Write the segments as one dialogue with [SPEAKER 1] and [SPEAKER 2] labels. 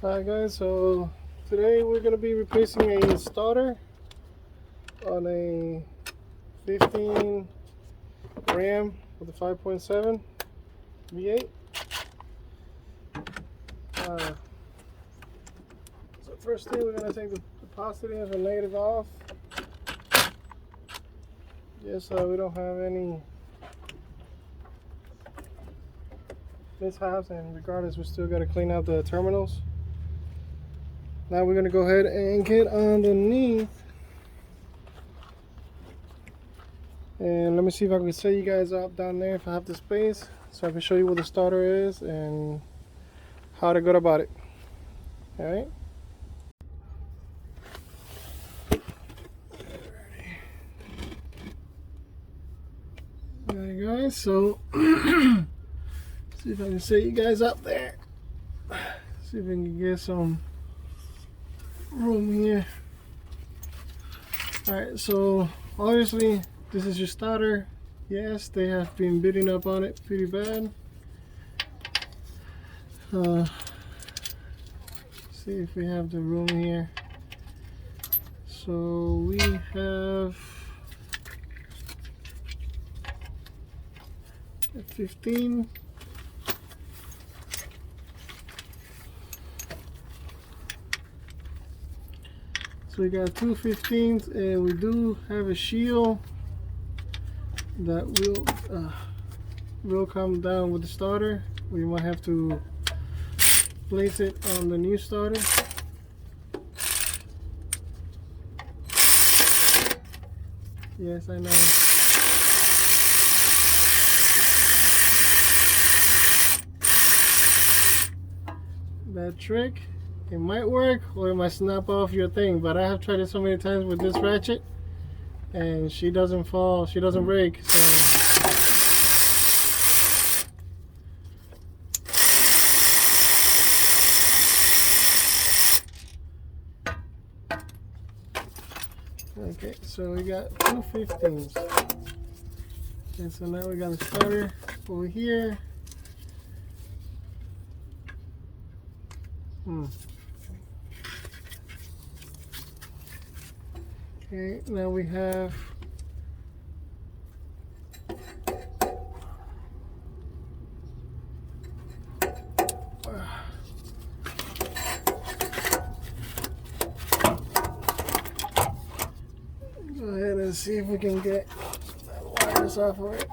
[SPEAKER 1] Hi guys, so today we're going to be replacing a starter on a 15 Ram with a 5.7 V8. So first thing, we're going to take the positive and negative off. Just so we don't have any mishaps, and regardless, we still got to clean out the terminals. Now we're going to go ahead and get underneath. And let me see if I can set you guys up down there if I have the space, so I can show you what the starter is and how to go about it. Alright. Alright guys, so see if I can set you guys up there. See if we can get some room here. Alright, so obviously this is your starter. Yes, they have been beating up on it pretty bad. See if we have the room here. So we have a 15. So we got two 15s, and we do have a shield that will come down with the starter. We might have to place it on the new starter. Yes, I know. That trick, it might work or it might snap off your thing, but I have tried it so many times with this ratchet and she doesn't fall, she doesn't break. So okay, so we got two 15s. And so now we got a starter over here. Okay, now we have go ahead and see if we can get the wires off of it.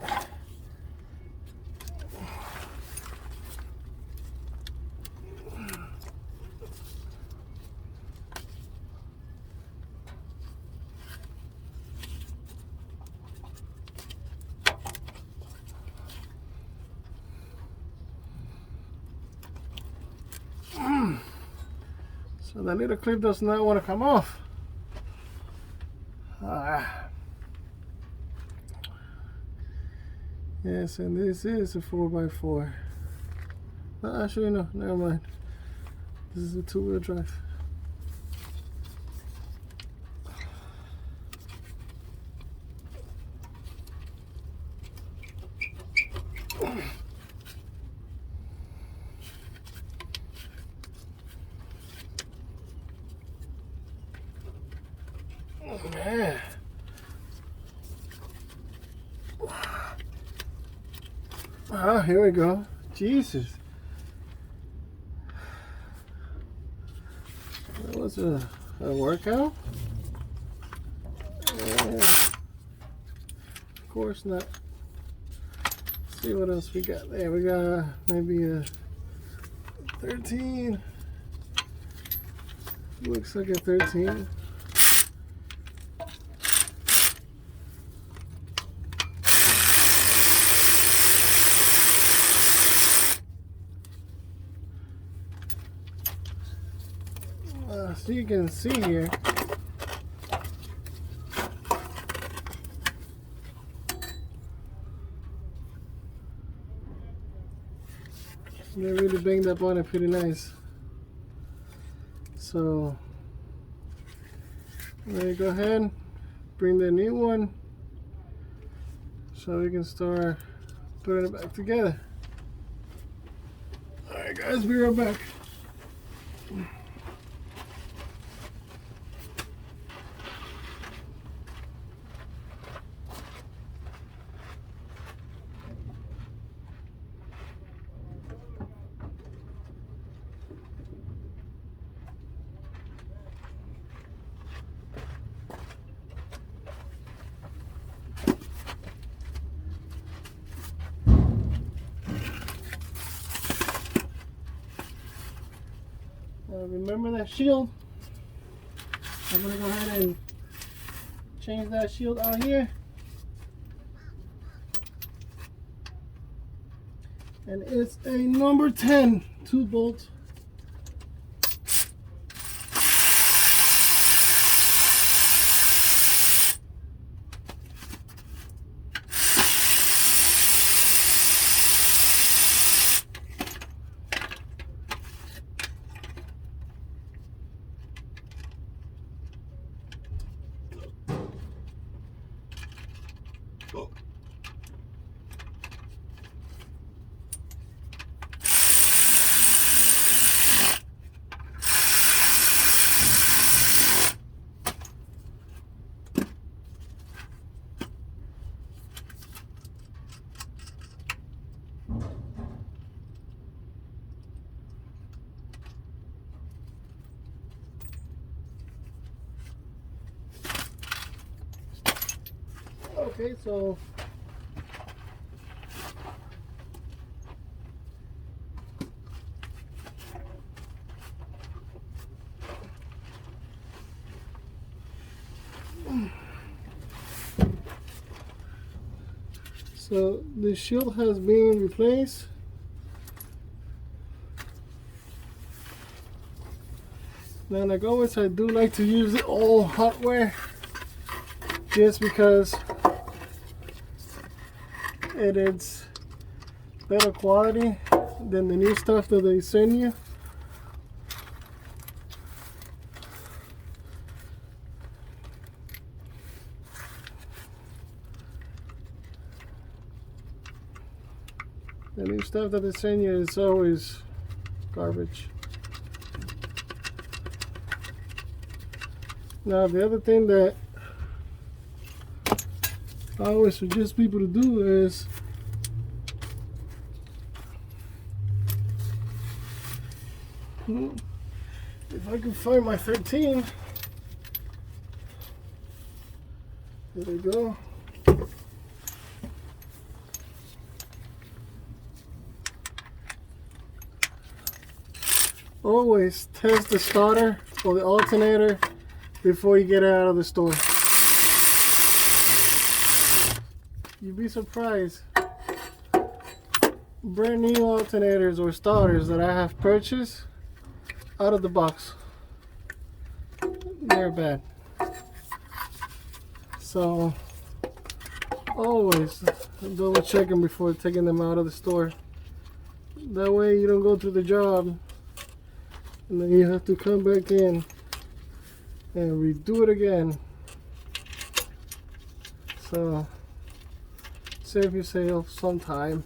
[SPEAKER 1] So that little clip does not want to come off. Yes, and this is a 4x4. Actually, no, never mind. This is a two-wheel drive. Oh, man. Here we go. Jesus. That was a workout? Yeah. Of course not. Let's see what else we got there. We got maybe a 13. Looks like a 13. So you can see here, they really banged up on it pretty nice. So let me go ahead, bring the new one so we can start putting it back together. Alright guys, be right back. Remember that shield? I'm gonna go ahead and change that shield out here. And it's a number 10 2-bolt. Okay, so the shield has been replaced. Now, like always, I do like to use the old hardware just because it is better quality than the new stuff that they send you. The new stuff that they send you is always garbage. Now, the other thing that I always suggest people to do is if I can find my 13, there we go. Always test the starter or the alternator before you get it out of the store. You'd be surprised. Brand new alternators or starters that I have purchased out of the box, they're bad. So always double check them before taking them out of the store. That way you don't go through the job and then you have to come back in and redo it again. So save yourself some time.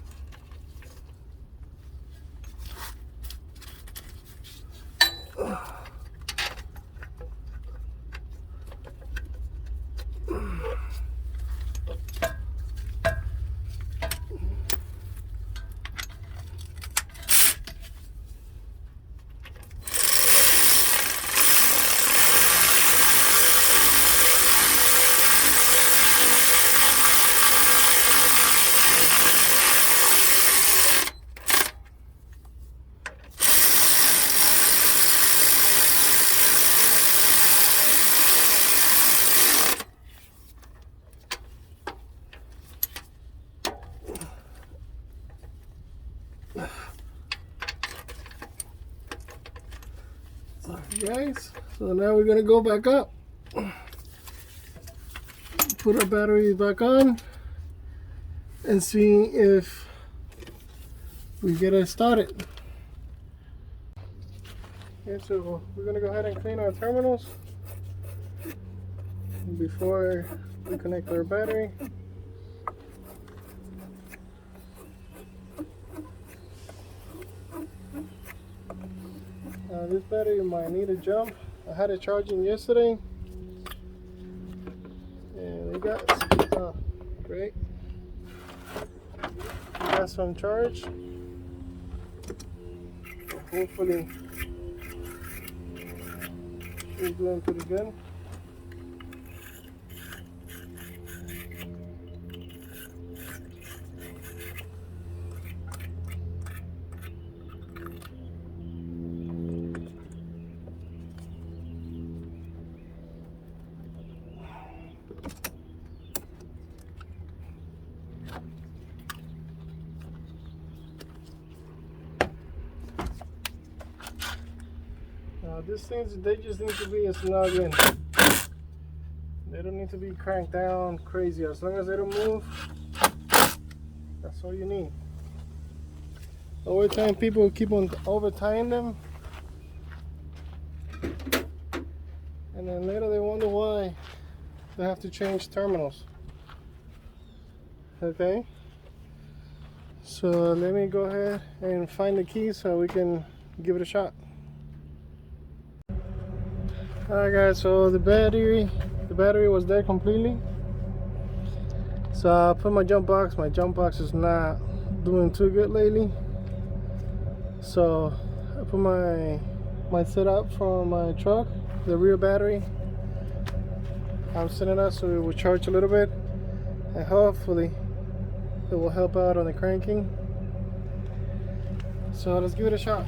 [SPEAKER 1] Guys, so now we're gonna go back up, put our batteries back on, and see if we get it started. Okay, so we're gonna go ahead and clean our terminals before we connect our battery. This battery might need a jump. I had it charging yesterday, and it got great. It got some charge. Hopefully, it's doing pretty good. These things, they just need to be snug in. They don't need to be cranked down crazy. As long as they don't move, that's all you need. Over time, people keep on over tying them, and then later they wonder why they have to change terminals. Okay, so let me go ahead and find the key so we can give it a shot. Alright guys, so the battery was dead completely. So I put my jump box. My jump box is not doing too good lately. So I put my setup from my truck, the rear battery. I'm setting it up so it will charge a little bit, and hopefully it will help out on the cranking. So let's give it a shot.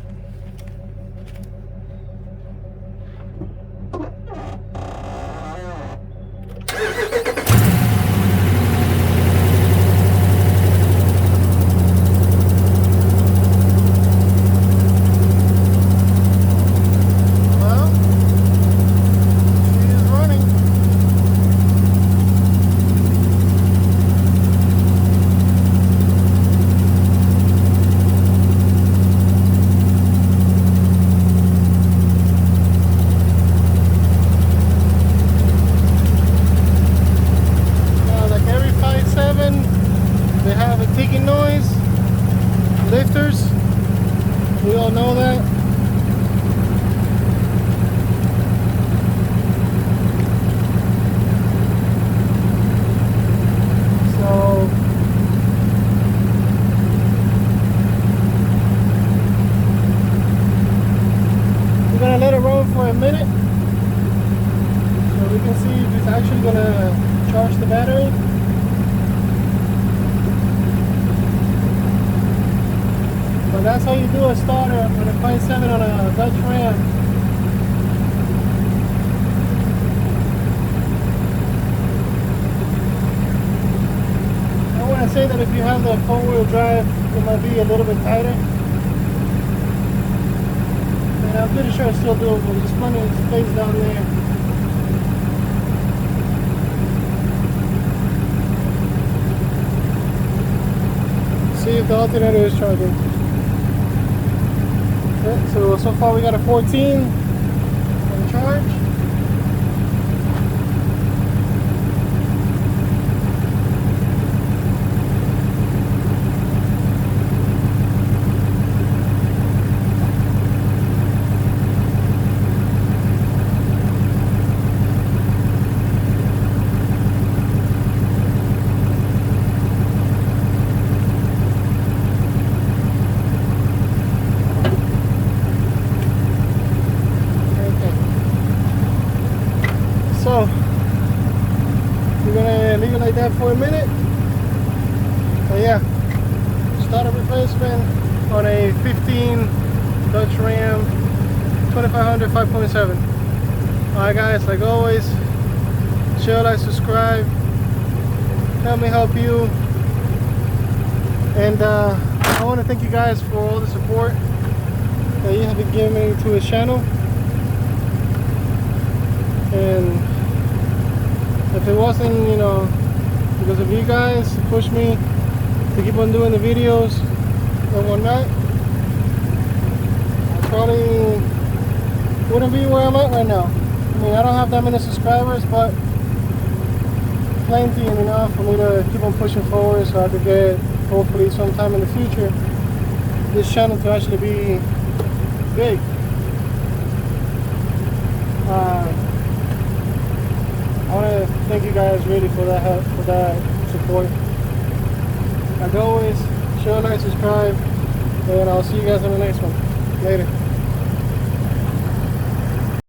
[SPEAKER 1] They have a ticking noise, lifters, we all know that. So we're gonna let it run for a minute so we can see if it's actually gonna charge the battery. But that's how you do a starter with a 5.7 on a Dodge Ram. I want to say that if you have the 4-wheel drive, it might be a little bit tighter. And I'm pretty sure it's still doable. There's plenty of space down there. See if the alternator is charging. Okay, so far we got a 14 on charge. So we're gonna leave it like that for a minute. But yeah, starter replacement on a 15 Dodge Ram 2500 5.7. Alright guys, like always, share, like, subscribe, help me help you. And I want to thank you guys for all the support that you have been giving me to this channel. And if it wasn't, you know, because of you guys to push me to keep on doing the videos and whatnot, I probably wouldn't be where I'm at right now. I mean, I don't have that many subscribers, but plenty enough for me to keep on pushing forward so I could get, hopefully sometime in the future, this channel to actually be big. thank you guys really for that help, for that support. As always, share, like, subscribe, and I'll see you guys in the next one. Later.